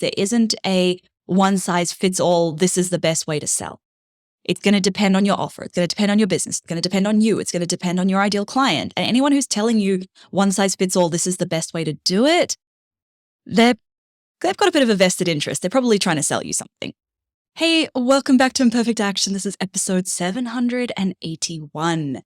There isn't a one size fits all, this is the best way to sell. It's going to depend on your offer. It's going to depend on your business. It's going to depend on you. It's going to depend on your ideal client. And anyone who's telling you one size fits all, this is the best way to do it, they've got a bit of a vested interest. They're probably trying to sell you something. Hey, welcome back to Imperfect Action. This is episode 781.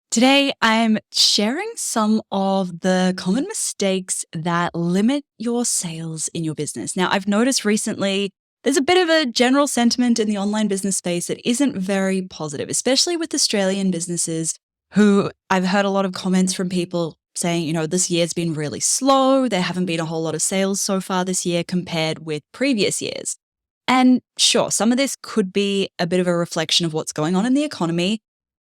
Today, I'm sharing some of the common mistakes that limit your sales in your business. Now, I've noticed recently there's a bit of a general sentiment in the online business space that isn't very positive, especially with Australian businesses who I've heard a lot of comments from people saying, this year's been really slow. There haven't been a whole lot of sales so far this year compared with previous years. And sure, some of this could be a bit of a reflection of what's going on in the economy,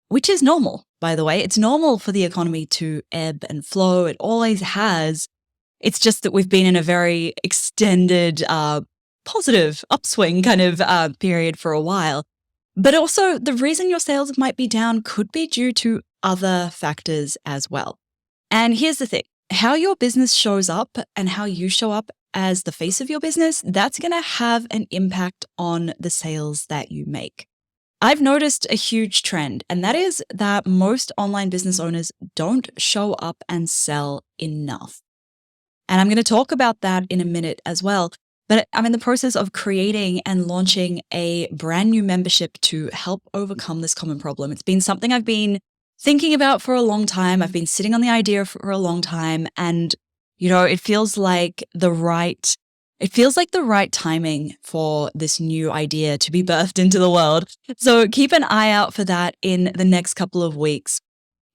which is normal, by the way. It's normal for the economy to ebb and flow. It always has. It's just that we've been in a very extended, positive upswing kind of period for a while. But also, the reason your sales might be down could be due to other factors as well. And here's the thing. How your business shows up and how you show up as the face of your business, that's going to have an impact on the sales that you make. I've noticed a huge trend, and that is that most online business owners don't show up and sell enough. And I'm going to talk about that in a minute as well. But I'm in the process of creating and launching a brand new membership to help overcome this common problem. It's been something I've been thinking about for a long time. I've been sitting on the idea for a long time, and it feels like the right timing for this new idea to be birthed into the world. So keep an eye out for that in the next couple of weeks.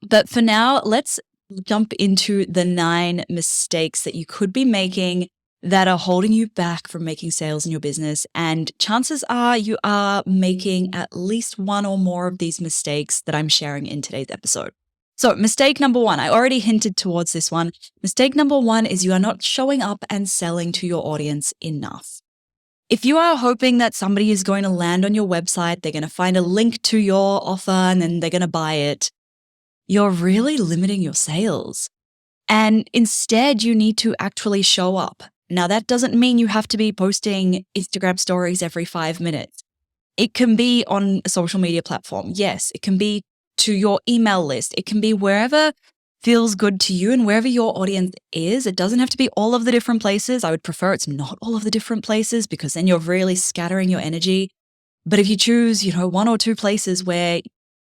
But for now, let's jump into the 9 mistakes that you could be making that are holding you back from making sales in your business. And chances are you are making at least one or more of these mistakes that I'm sharing in today's episode. So mistake number 1, I already hinted towards this one. Mistake number 1 is you are not showing up and selling to your audience enough. If you are hoping that somebody is going to land on your website, they're going to find a link to your offer and then they're going to buy it, you're really limiting your sales. And instead, you need to actually show up. Now, that doesn't mean you have to be posting Instagram stories every 5 minutes. It can be on a social media platform. Yes, it can be to your email list. It can be wherever feels good to you and wherever your audience is. It doesn't have to be all of the different places. I would prefer it's not all of the different places because then you're really scattering your energy. But if you choose, 1 or 2 places where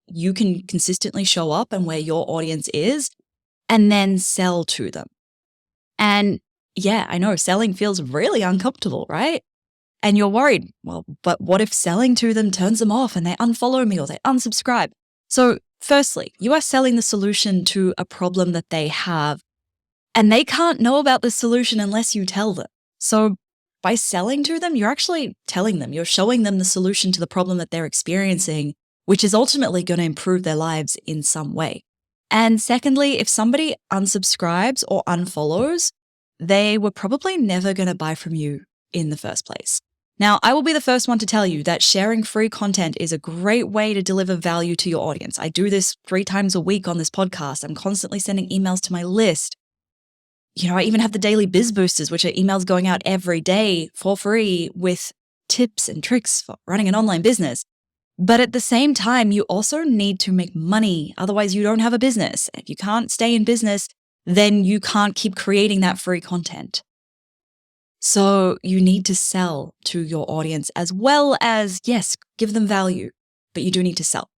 you can consistently show up and where your audience is, and then sell to them. And yeah, I know selling feels really uncomfortable, right? And you're worried, well, but what if selling to them turns them off and they unfollow me or they unsubscribe? So firstly, you are selling the solution to a problem that they have, and they can't know about the solution unless you tell them. So by selling to them, you're actually telling them, you're showing them the solution to the problem that they're experiencing, which is ultimately going to improve their lives in some way. And secondly, if somebody unsubscribes or unfollows, they were probably never going to buy from you in the first place. Now, I will be the first one to tell you that sharing free content is a great way to deliver value to your audience. I do this 3 times a week on this podcast. I'm constantly sending emails to my list. I even have the daily biz boosters, which are emails going out every day for free with tips and tricks for running an online business. But at the same time, you also need to make money. Otherwise, you don't have a business. If you can't stay in business, then you can't keep creating that free content. So you need to sell to your audience as well as, yes, give them value, but you do need to sell.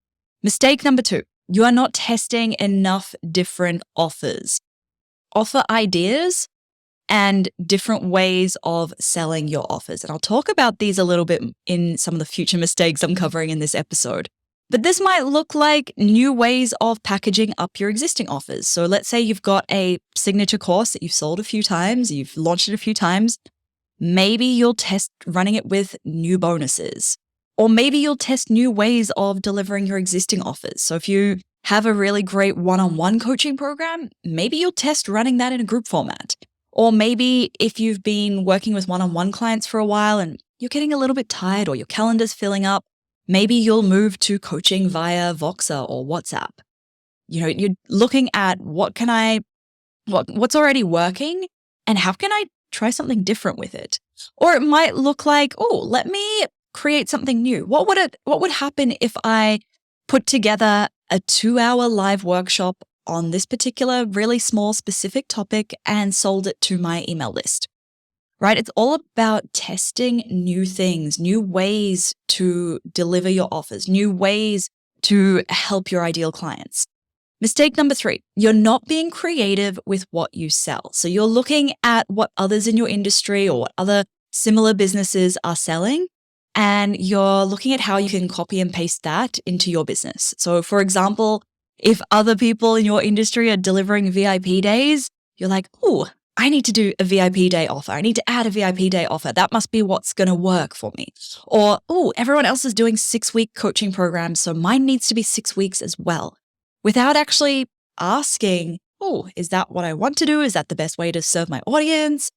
Mistake number 2, you are not testing enough different offers. Offer ideas and different ways of selling your offers. And I'll talk about these a little bit in some of the future mistakes I'm covering in this episode. But this might look like new ways of packaging up your existing offers. So let's say you've got a signature course that you've sold a few times, you've launched it a few times. Maybe you'll test running it with new bonuses, or maybe you'll test new ways of delivering your existing offers. So if you have a really great one-on-one coaching program, maybe you'll test running that in a group format. Or maybe if you've been working with one-on-one clients for a while and you're getting a little bit tired or your calendar's filling up, maybe you'll move to coaching via Voxer or WhatsApp. You're looking at what's already working and how can I try something different with it. Or it might look like, oh, let me create something new. What would happen if I put together a 2-hour live workshop on this particular really small specific topic and sold it to my email list? Right? It's all about testing new things, new ways to deliver your offers, new ways to help your ideal clients. Mistake number 3, you're not being creative with what you sell. So you're looking at what others in your industry or what other similar businesses are selling, and you're looking at how you can copy and paste that into your business. So for example, if other people in your industry are delivering VIP days, you're like, oh, I need to do a VIP day offer. I need to add a VIP day offer. That must be what's going to work for me. Or, oh, everyone else is doing 6-week coaching programs, so mine needs to be 6 weeks as well. Without actually asking, oh, is that what I want to do? Is that the best way to serve my audience?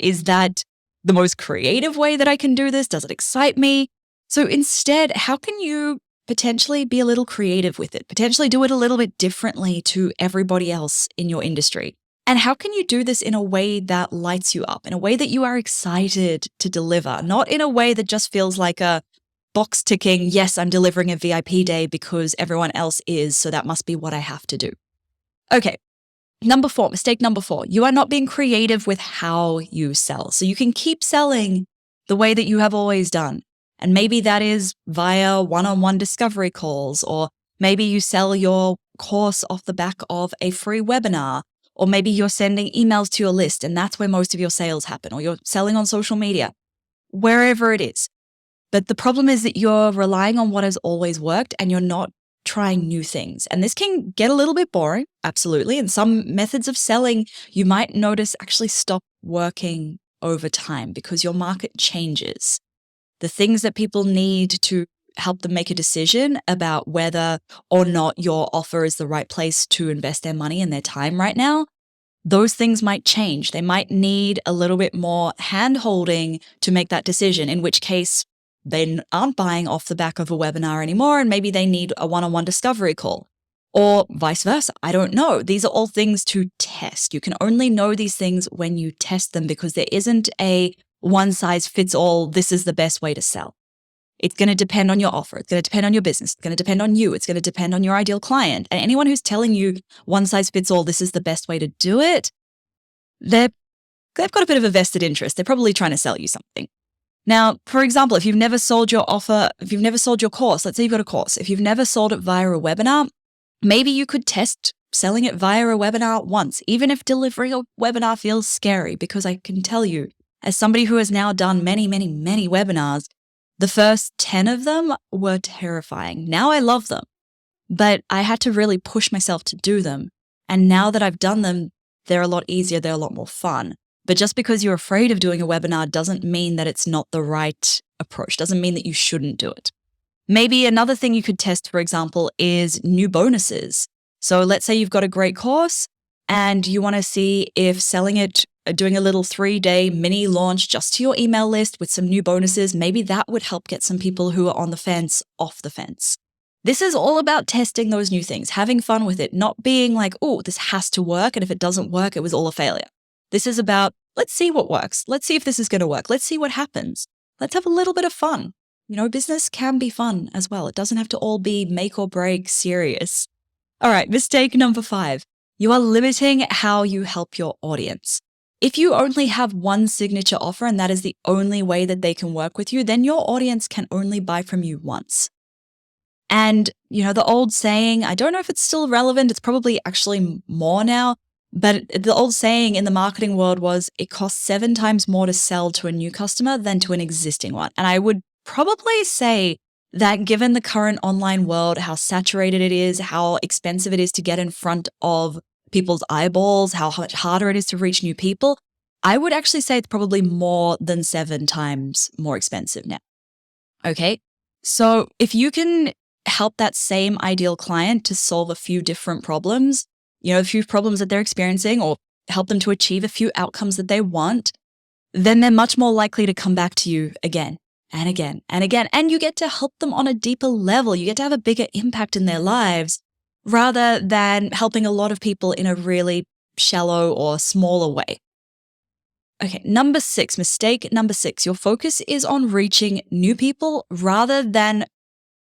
Is that the most creative way that I can do this? Does it excite me? So instead, how can you potentially be a little creative with it? Potentially do it a little bit differently to everybody else in your industry? And how can you do this in a way that lights you up, in a way that you are excited to deliver, not in a way that just feels like a box ticking, yes, I'm delivering a VIP day because everyone else is, so that must be what I have to do. Okay, mistake number 4, you are not being creative with how you sell. So you can keep selling the way that you have always done. And maybe that is via one-on-one discovery calls, or maybe you sell your course off the back of a free webinar, or maybe you're sending emails to your list and that's where most of your sales happen, or you're selling on social media, wherever it is. But the problem is that you're relying on what has always worked and you're not trying new things. And this can get a little bit boring, absolutely. And some methods of selling you might notice actually stop working over time because your market changes. The things that people need to help them make a decision about whether or not your offer is the right place to invest their money and their time right now, those things might change. They might need a little bit more hand-holding to make that decision, in which case they aren't buying off the back of a webinar anymore, and maybe they need a one-on-one discovery call, or vice versa. I don't know. These are all things to test. You can only know these things when you test them because there isn't a one-size-fits-all, this is the best way to sell. It's going to depend on your offer. It's going to depend on your business. It's going to depend on you. It's going to depend on your ideal client. And anyone who's telling you one size fits all, this is the best way to do it, they've got a bit of a vested interest. They're probably trying to sell you something. Now, for example, if you've never sold your offer, if you've never sold your course, let's say you've got a course, if you've never sold it via a webinar, maybe you could test selling it via a webinar once, even if delivering a webinar feels scary, because I can tell you, as somebody who has now done many, many, many webinars, the first 10 of them were terrifying. Now I love them, but I had to really push myself to do them. And now that I've done them, they're a lot easier. They're a lot more fun. But just because you're afraid of doing a webinar doesn't mean that it's not the right approach. Doesn't mean that you shouldn't do it. Maybe another thing you could test, for example, is new bonuses. So let's say you've got a great course and you want to see if selling it, doing a little 3-day mini launch just to your email list with some new bonuses, maybe that would help get some people who are on the fence off the fence. This is all about testing those new things, having fun with it, not being like, oh, this has to work, and if it doesn't work, it was all a failure. This is about, let's see what works. Let's see if this is going to work. Let's see what happens. Let's have a little bit of fun. You know, business can be fun as well. It doesn't have to all be make or break serious. All right, mistake number 5. You are limiting how you help your audience. If you only have one signature offer and that is the only way that they can work with you, then your audience can only buy from you once. And, you know, the old saying, I don't know if it's still relevant, it's probably actually more now, but the old saying in the marketing world was it costs 7 times more to sell to a new customer than to an existing one. And I would probably say that given the current online world, how saturated it is, how expensive it is to get in front of people's eyeballs, how much harder it is to reach new people, I would actually say it's probably more than 7 times more expensive now. Okay, so if you can help that same ideal client to solve a few different problems, you know, a few problems that they're experiencing, or help them to achieve a few outcomes that they want, then they're much more likely to come back to you again and again and again. And you get to help them on a deeper level. You get to have a bigger impact in their lives rather than helping a lot of people in a really shallow or smaller way. Okay, number 6, mistake number 6. Your focus is on reaching new people rather than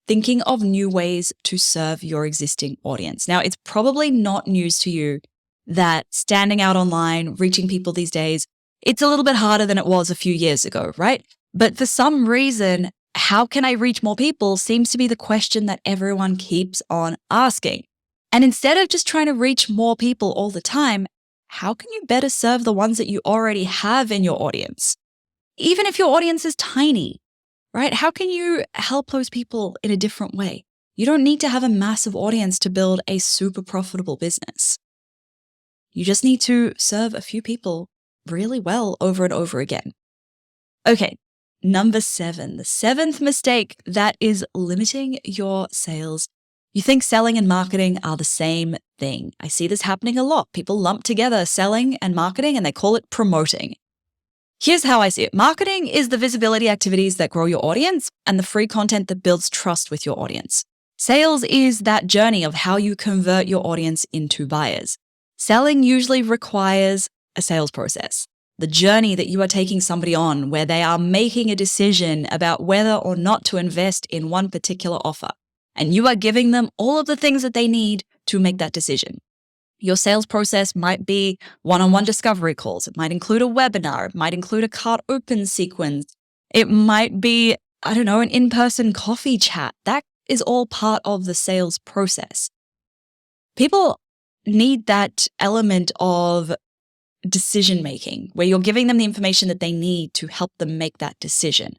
thinking of new ways to serve your existing audience. Now, it's probably not news to you that standing out online, reaching people these days, it's a little bit harder than it was a few years ago, right? But for some reason, how can I reach more people seems to be the question that everyone keeps on asking. And instead of just trying to reach more people all the time, how can you better serve the ones that you already have in your audience? Even if your audience is tiny, right? How can you help those people in a different way? You don't need to have a massive audience to build a super profitable business. You just need to serve a few people really well over and over again. Okay, number 7, the 7th mistake, that is limiting your sales. You think selling and marketing are the same thing. I see this happening a lot. People lump together selling and marketing and they call it promoting. Here's how I see it. Marketing is the visibility activities that grow your audience and the free content that builds trust with your audience. Sales is that journey of how you convert your audience into buyers. Selling usually requires a sales process, the journey that you are taking somebody on where they are making a decision about whether or not to invest in one particular offer. And you are giving them all of the things that they need to make that decision. Your sales process might be one-on-one discovery calls. It might include a webinar. It might include a cart open sequence. It might be, an in-person coffee chat. That is all part of the sales process. People need that element of decision-making where you're giving them the information that they need to help them make that decision.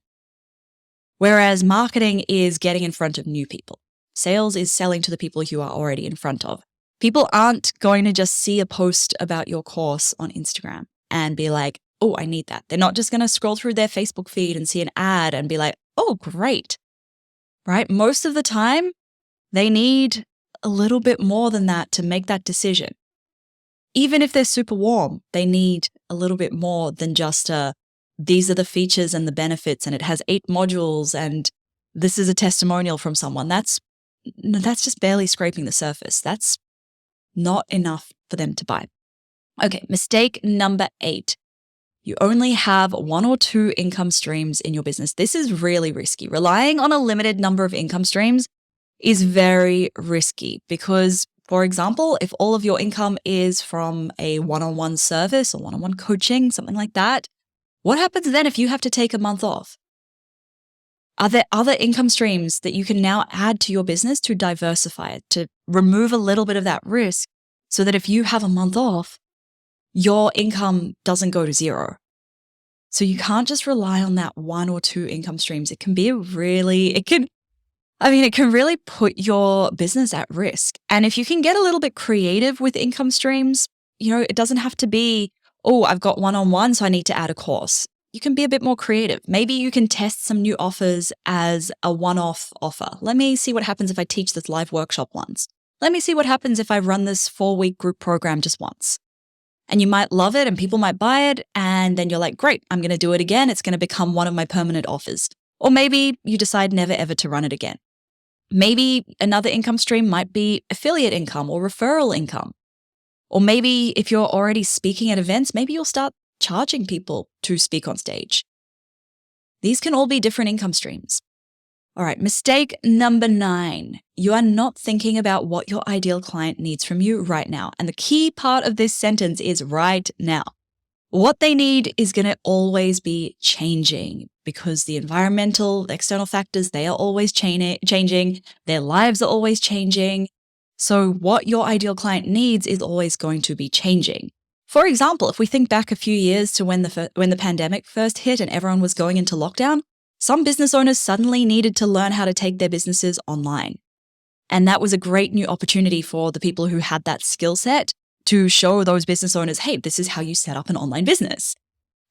Whereas marketing is getting in front of new people. Sales is selling to the people you are already in front of. People aren't going to just see a post about your course on Instagram and be like, oh, I need that. They're not just going to scroll through their Facebook feed and see an ad and be like, oh, great, right? Most of the time, they need a little bit more than that to make that decision. Even if they're super warm, they need a little bit more than just these are the features and the benefits and it has 8 modules and this is a testimonial from someone. That's just barely scraping the surface. That's not enough for them to buy. Okay, mistake number 8. You only have 1 or 2 income streams in your business. This is really risky. Relying on a limited number of income streams is very risky because, for example, if all of your income is from a one-on-one service or one-on-one coaching, something like that, what happens then if you have to take a month off? Are there other income streams that you can now add to your business to diversify it, to remove a little bit of that risk so that if you have a month off, your income doesn't go to 0? So you can't just rely on that 1 or 2 income streams. It can really put your business at risk. And if you can get a little bit creative with income streams, it doesn't have to be, oh, I've got one-on-one, so I need to add a course. You can be a bit more creative. Maybe you can test some new offers as a one-off offer. Let me see what happens if I teach this live workshop once. Let me see what happens if I run this 4-week group program just once. And you might love it and people might buy it. And then you're like, great, I'm going to do it again. It's going to become one of my permanent offers. Or maybe you decide never ever to run it again. Maybe another income stream might be affiliate income or referral income. Or maybe if you're already speaking at events, maybe you'll start charging people to speak on stage. These can all be different income streams. All right, mistake number 9. You are not thinking about what your ideal client needs from you right now. And the key part of this sentence is right now. What they need is going to always be changing because the environmental, the external factors, they are always changing. Their lives are always changing. So what your ideal client needs is always going to be changing. For example, if we think back a few years to when the pandemic first hit and everyone was going into lockdown, some business owners suddenly needed to learn how to take their businesses online. And that was a great new opportunity for the people who had that skill set to show those business owners, hey, this is how you set up an online business.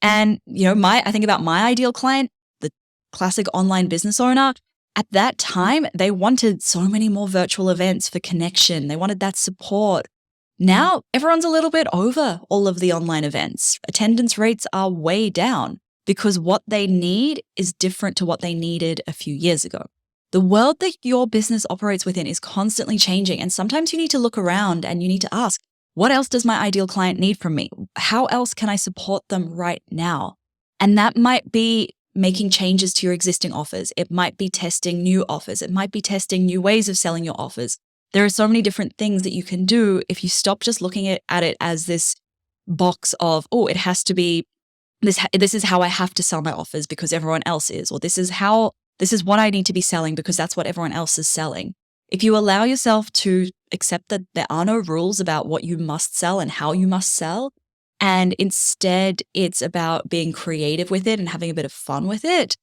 And, I think about my ideal client, the classic online business owner. At that time, they wanted so many more virtual events for connection. They wanted that support. Now, everyone's a little bit over all of the online events. Attendance rates are way down because what they need is different to what they needed a few years ago. The world that your business operates within is constantly changing, and sometimes you need to look around and you need to ask, What else does my ideal client need from me? How else can I support them right now? And that might be making changes to your existing offers. It might be testing new offers. It might be testing new ways of selling your offers. There are so many different things that you can do if you stop just looking at it as this box of, oh, it has to be this is how I have to sell my offers because everyone else is, or this is what I need to be selling because that's what everyone else is selling. If you allow yourself to accept that there are no rules about what you must sell and how you must sell, and instead it's about being creative with it and having a bit of fun with it,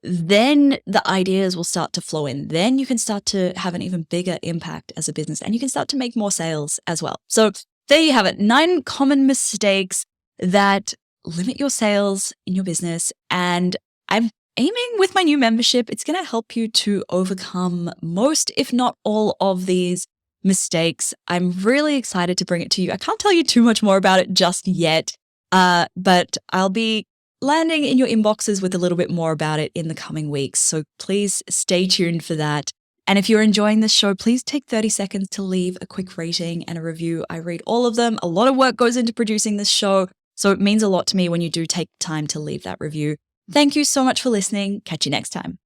then the ideas will start to flow in. Then you can start to have an even bigger impact as a business and you can start to make more sales as well. So there you have it. 9 common mistakes that limit your sales in your business. And I'm aiming with my new membership, it's going to help you to overcome most, if not all, of these mistakes. I'm really excited to bring it to you. I can't tell you too much more about it just yet, but I'll be landing in your inboxes with a little bit more about it in the coming weeks. So please stay tuned for that. And if you're enjoying this show, please take 30 seconds to leave a quick rating and a review. I read all of them. A lot of work goes into producing this show, so it means a lot to me when you do take time to leave that review. Thank you so much for listening. Catch you next time.